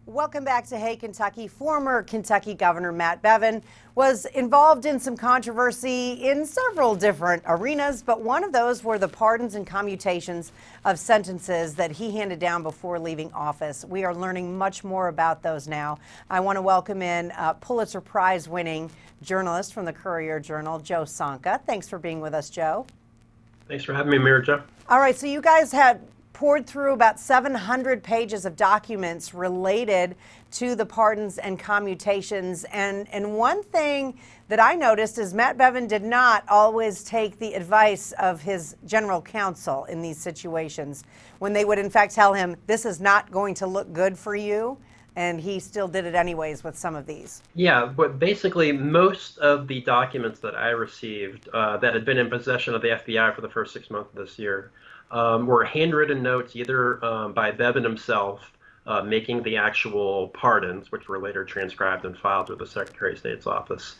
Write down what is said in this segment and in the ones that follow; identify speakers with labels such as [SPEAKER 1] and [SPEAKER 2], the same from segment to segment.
[SPEAKER 1] Welcome back to Hey Kentucky. Former Kentucky Governor Matt Bevin was involved in some controversy in several different arenas, but one of those were the pardons and commutations of sentences that he handed down before leaving office. We are learning much more about those now. I want to welcome in Pulitzer Prize winning journalist from the Courier-Journal, Joe Sonka. Thanks for being with us, Joe.
[SPEAKER 2] Thanks for having me, Mirja.
[SPEAKER 1] All right, so you guys had poured through about 700 pages of documents related to the pardons and commutations. And one thing that I noticed is Matt Bevin did not always take the advice of his general counsel in these situations when they would in fact tell him, this is not going to look good for you. And he still did it anyways with some of these.
[SPEAKER 2] Yeah, but basically most of the documents that I received that had been in possession of the FBI for the first 6 months of this year were handwritten notes either by Bevin himself making the actual pardons, which were later transcribed and filed with the Secretary of State's office.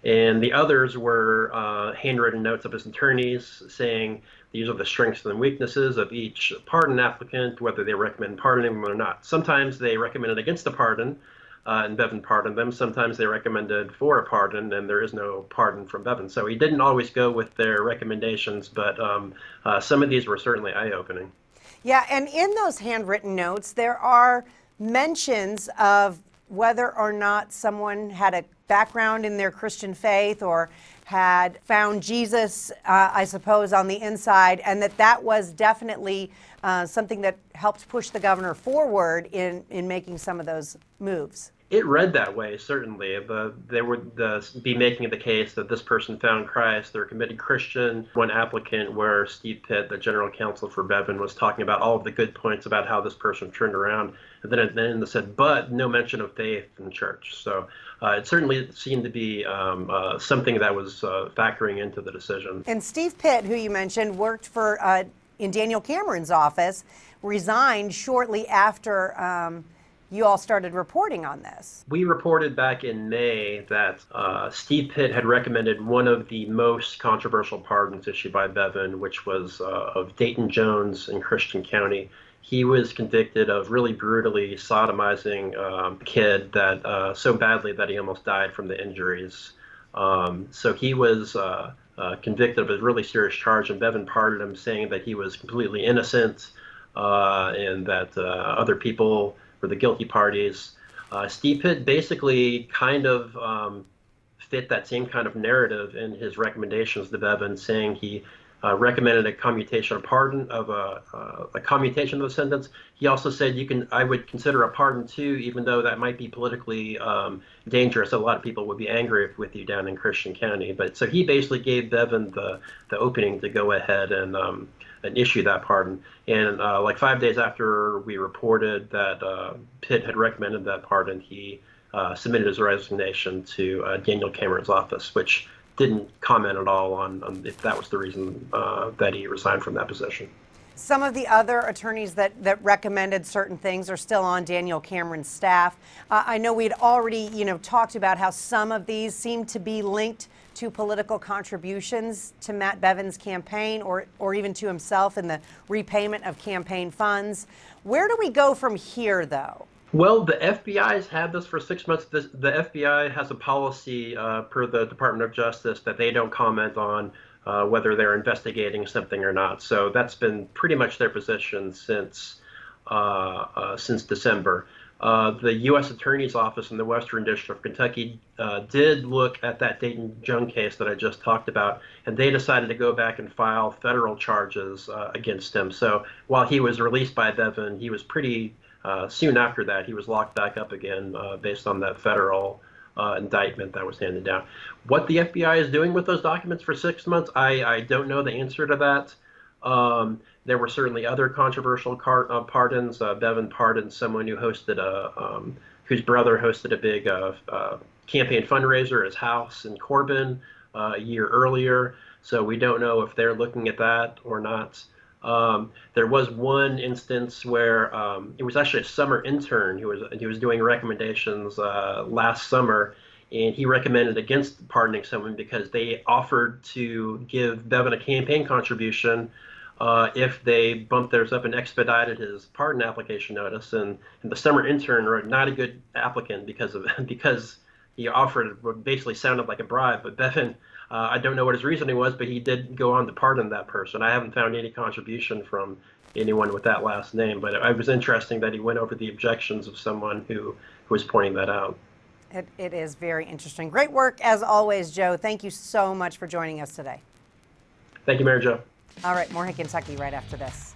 [SPEAKER 2] And the others were handwritten notes of his attorneys saying these are the strengths and weaknesses of each pardon applicant, whether they recommend pardoning them or not. Sometimes they recommended against a pardon, and Bevin pardoned them. Sometimes they recommended for a pardon, and there is no pardon from Bevin. So he didn't always go with their recommendations, but some of these were certainly eye-opening.
[SPEAKER 1] Yeah, and in those handwritten notes, there are mentions of whether or not someone had a background in their Christian faith or had found Jesus, I suppose, on the inside, and that was definitely something that helped push the governor forward in making some of those moves.
[SPEAKER 2] It read that way, certainly. They would be making the case that this person found Christ, they're a committed Christian. One applicant where Steve Pitt, the general counsel for Bevin, was talking about all of the good points about how this person turned around. And then at the end they said, but no mention of faith in church. So it certainly seemed to be something that was factoring into the decision.
[SPEAKER 1] And Steve Pitt, who you mentioned, worked for in Daniel Cameron's office, resigned shortly after you all started reporting on this.
[SPEAKER 2] We reported back in May that Steve Pitt had recommended one of the most controversial pardons issued by Bevin, which was of Dayton Jones in Christian County. He was convicted of really brutally sodomizing a kid that so badly that he almost died from the injuries. So he was convicted of a really serious charge, and Bevin pardoned him, saying that he was completely innocent and that other people were the guilty parties. Steve Pitt basically kind of fit that same kind of narrative in his recommendations to Bevin, saying he recommended a commutation of pardon of a commutation of the sentence. He also said I would consider a pardon too, even though that might be politically dangerous. A lot of people would be angry with you down in Christian County. But so he basically gave Bevin the opening to go ahead and issue that pardon. And like 5 days after we reported that Pitt had recommended that pardon, he submitted his resignation to Daniel Cameron's office, which didn't comment at all on if that was the reason that he resigned from that position.
[SPEAKER 1] Some of the other attorneys that recommended certain things are still on Daniel Cameron's staff. I know we had already, talked about how some of these seem to be linked to political contributions to Matt Bevin's campaign or even to himself in the repayment of campaign funds. Where do we go from here, though?
[SPEAKER 2] Well, the FBI has had this for 6 months. The FBI has a policy per the Department of Justice that they don't comment on whether they're investigating something or not. So that's been pretty much their position since December. The U.S. Attorney's Office in the Western District of Kentucky did look at that Dayton Jones case that I just talked about, and they decided to go back and file federal charges against him. So while he was released by Bevin, he was pretty soon after that, he was locked back up again based on that federal indictment that was handed down. What the FBI is doing with those documents for 6 months, I don't know the answer to that. There were certainly other controversial pardons. Bevin pardoned someone who hosted whose brother hosted a big campaign fundraiser at his house in Corbin a year earlier. So we don't know if they're looking at that or not. There was one instance where it was actually a summer intern who was doing recommendations last summer, and he recommended against pardoning someone because they offered to give Bevin a campaign contribution if they bumped theirs up and expedited his pardon application notice. And the summer intern wrote not a good applicant because of because he offered what basically sounded like a bribe. But Bevin, I don't know what his reasoning was, but he did go on to pardon that person. I haven't found any contribution from anyone with that last name, but it was interesting that he went over the objections of someone who was pointing that out.
[SPEAKER 1] It is very interesting. Great work as always, Joe. Thank you so much for joining us today.
[SPEAKER 2] Thank you, Mary Jo.
[SPEAKER 1] All right, more in Kentucky right after this.